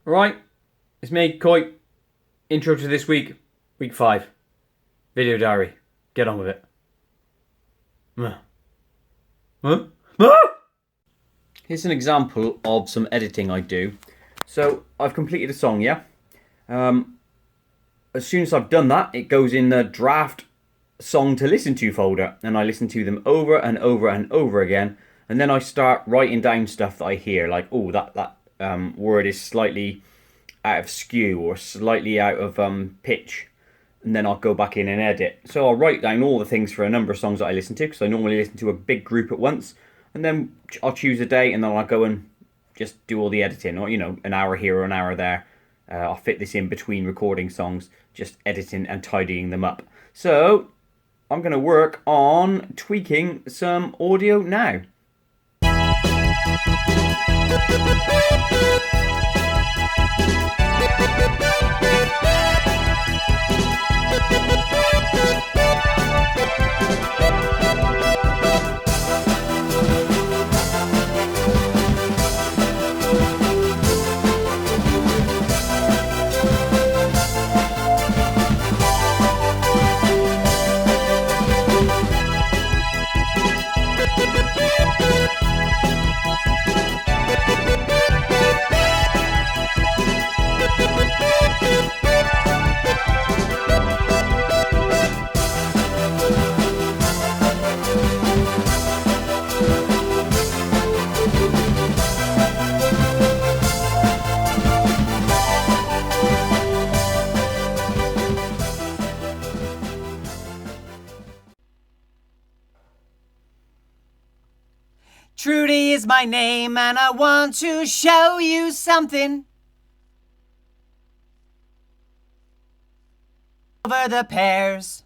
Alright, it's me, Koit. Intro to this week, week 5. Video diary. Get on with it. Here's an example of some editing I do. So, I've completed a song, yeah? As soon as I've done that, it goes in the draft song to listen to folder, and I listen to them over and over and over again, and then I start writing down stuff that I hear, like, oh, that word is slightly out of skew or slightly out of pitch, and then I'll go back in and edit. So I'll write down all the things for a number of songs that I listen to, because I normally listen to a big group at once, and then I'll choose a day, and then I'll go and just do all the editing, or, an hour here or an hour there. I'll fit this in between recording songs, just editing and tidying them up. So I'm going to work on tweaking some audio now. Trudy is my name, and I want to show you something. Over the pears.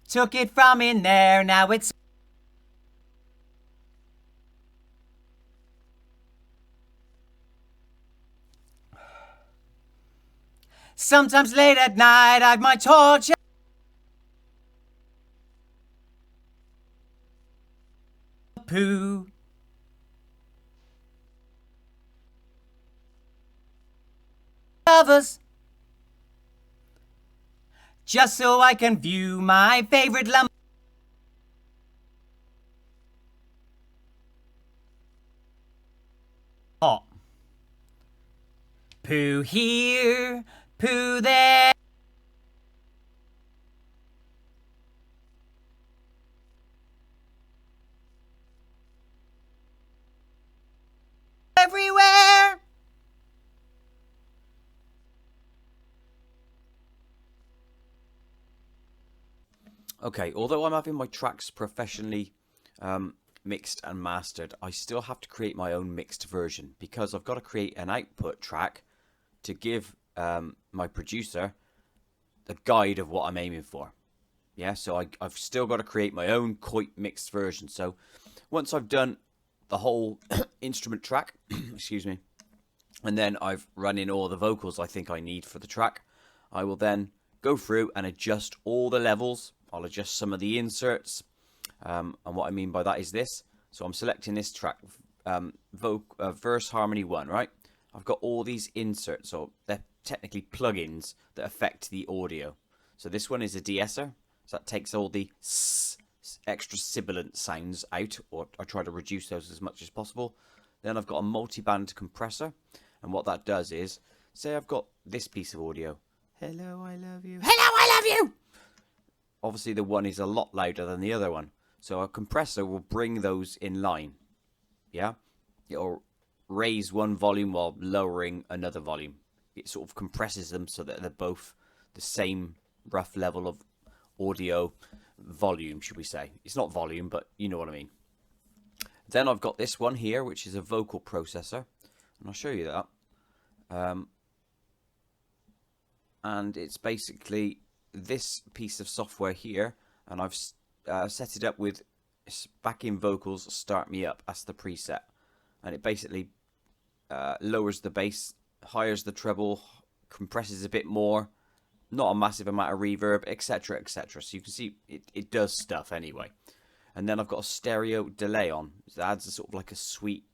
Took it from in there, now it's sometimes late at night, I've my torch. Poo. Covers. Just so I can view my favorite lump. Hot. Poo here. Poo there. Everywhere. Okay, although I'm having my tracks professionally mixed and mastered, I still have to create my own mixed version, because I've got to create an output track to give my producer the guide of what I'm aiming for. Yeah, so I've still got to create my own Koit mixed version. So once I've done the whole instrument track, excuse me, and then I've run in all the vocals I think I need for the track, I will then go through and adjust all the levels. I'll adjust some of the inserts, and what I mean by that is this. So I'm selecting this track, verse harmony 1, right? I've got all these inserts, so they're technically plugins that affect the audio. So this one is a de-esser, so that takes all the extra sibilant sounds out, or I try to reduce those as much as possible. Then I've got a multi-band compressor, and what that does is, say I've got this piece of audio. Hello, I love you. Hello, I love you! Obviously the one is a lot louder than the other one, so a compressor will bring those in line. Yeah? It'll raise one volume while lowering another volume. It sort of compresses them so that they're both the same rough level of audio volume, should we say. It's not volume, but you know what I mean. Then I've got this one here, which is a vocal processor, and I'll show you that. And it's basically this piece of software here, and I've set it up with backing vocals start me up. That's the preset, and it basically lowers the bass, higher the treble, compresses a bit more, not a massive amount of reverb, etc, etc. So you can see it does stuff anyway. And then I've got a stereo delay on. It adds a sort of like a sweet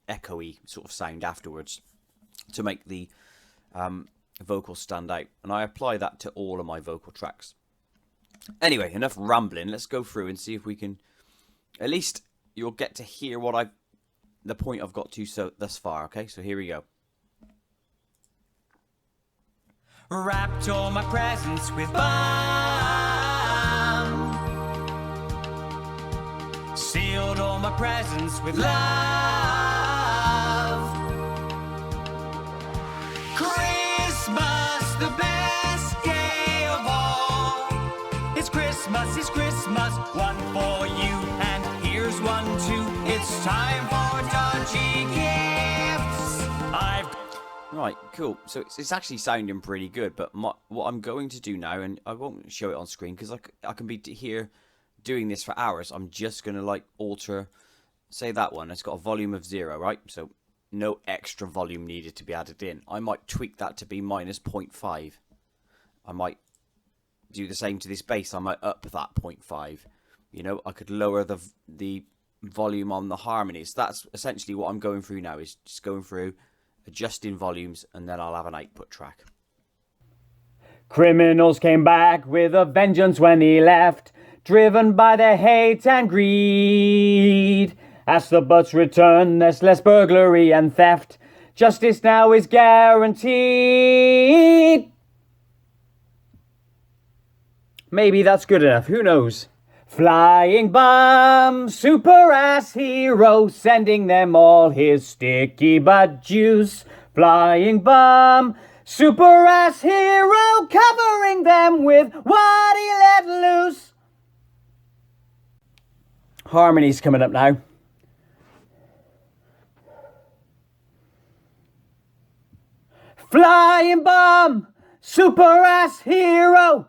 echoey sort of sound afterwards to make the vocals stand out. And I apply that to all of my vocal tracks. Anyway, enough rambling. Let's go through and see if we can, at least you'll get to hear what the point I've got to thus far. Okay, so here we go. Wrapped all my presents with balm, sealed all my presents with love. Christmas, the best day of all. It's Christmas, one for you, and here's one too. It's time for dodgy gifts. Right, cool. So it's actually sounding pretty good, but what I'm going to do now, and I won't show it on screen because I can be here doing this for hours. I'm just going to like alter, say that one, it's got a volume of 0, right? So no extra volume needed to be added in. I might tweak that to be minus 0.5. I might do the same to this bass. I might up that 0.5. You know, I could lower the volume on the harmonies. That's essentially what I'm going through now, is just going through adjusting volumes, and then I'll have an output track. Criminals came back with a vengeance when he left, driven by their hate and greed. As the butts return, there's less burglary and theft. Justice now is guaranteed. Maybe that's good enough, who knows? Flying bomb, super ass hero, sending them all his sticky butt juice. Flying bomb, super ass hero, covering them with what he let loose. Harmony's coming up now. Flying bomb, super ass hero.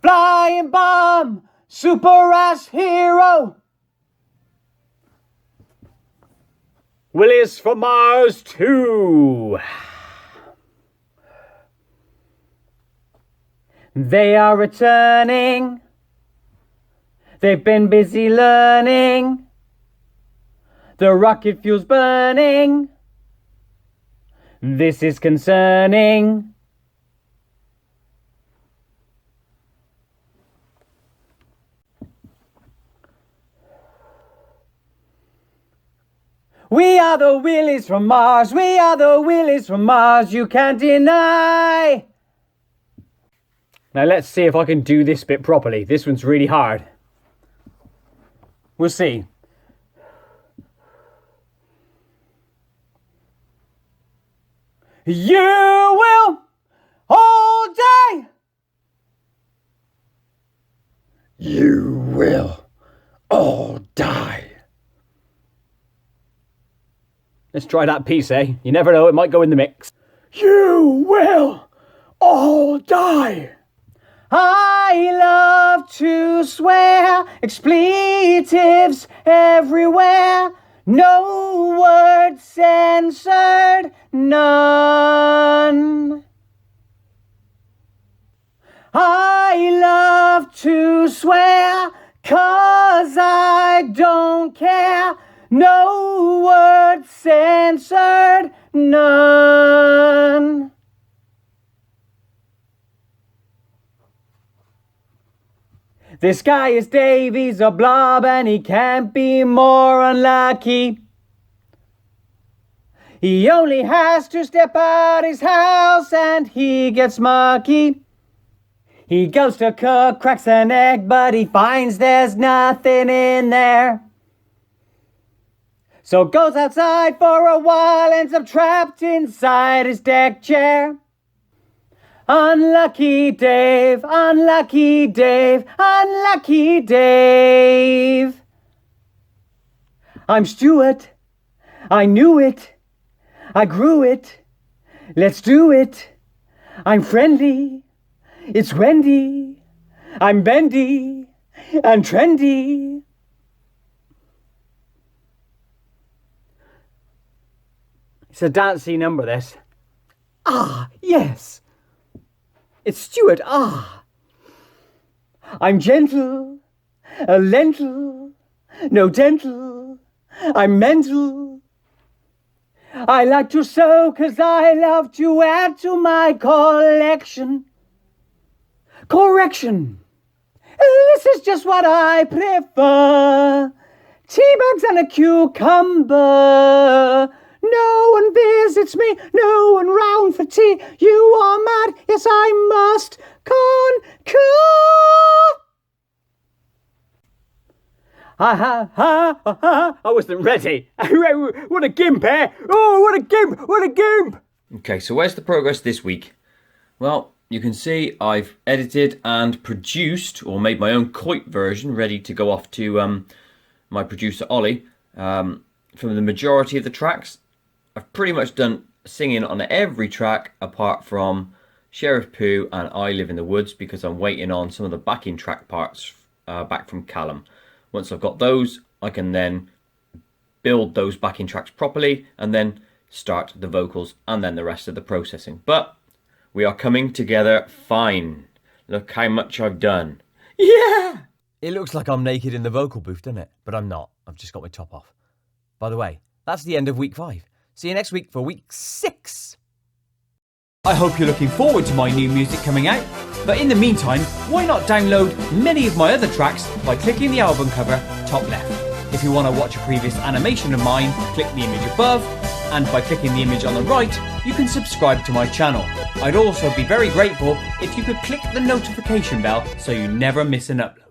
Flying bomb, super ass hero. Willis from Mars 2. They are returning. They've been busy learning. The rocket fuel's burning. This is concerning. We are the Willies from Mars, we are the Willies from Mars, you can't deny. Now let's see if I can do this bit properly. This one's really hard. We'll see. You will all die. You will all die. Let's try that piece, eh? You never know, it might go in the mix. You will all die. I love to swear, expletives everywhere. No words censored, none. I love to swear, 'cause I don't care. No words censored, none. This guy is Dave, he's a blob and he can't be more unlucky. He only has to step out his house and he gets mucky. He goes to cook, cracks an egg, but he finds there's nothing in there. So goes outside for a while, ends up trapped inside his deck chair. Unlucky Dave, unlucky Dave, unlucky Dave. I'm Stuart, I knew it, I grew it, let's do it. I'm friendly, it's Wendy, I'm bendy and trendy. It's a dancey number, this. Ah, yes. It's Stuart, ah. I'm gentle, a lentil, no dental, I'm mental. I like to sew 'cause I love to add to my collection. Correction. This is just what I prefer. Tea bags and a cucumber. No one visits me, no one round for tea. You are mad, yes I must concur. I wasn't ready. What a gimp, eh? Oh, what a gimp, what a gimp. Okay, so where's the progress this week? Well, you can see I've edited and produced, or made my own Koit version ready to go off to my producer Ollie. For the majority of the tracks, I've pretty much done singing on every track apart from Sheriff Pooh and I Live in the Woods, because I'm waiting on some of the backing track parts back from Callum. Once I've got those, I can then build those backing tracks properly and then start the vocals and then the rest of the processing. But we are coming together fine. Look how much I've done. Yeah! It looks like I'm naked in the vocal booth, doesn't it? But I'm not. I've just got my top off. By the way, that's the end of week 5. See you next week for week 6. I hope you're looking forward to my new music coming out. But in the meantime, why not download many of my other tracks by clicking the album cover top left. If you want to watch a previous animation of mine, click the image above, and by clicking the image on the right, you can subscribe to my channel. I'd also be very grateful if you could click the notification bell so you never miss an upload.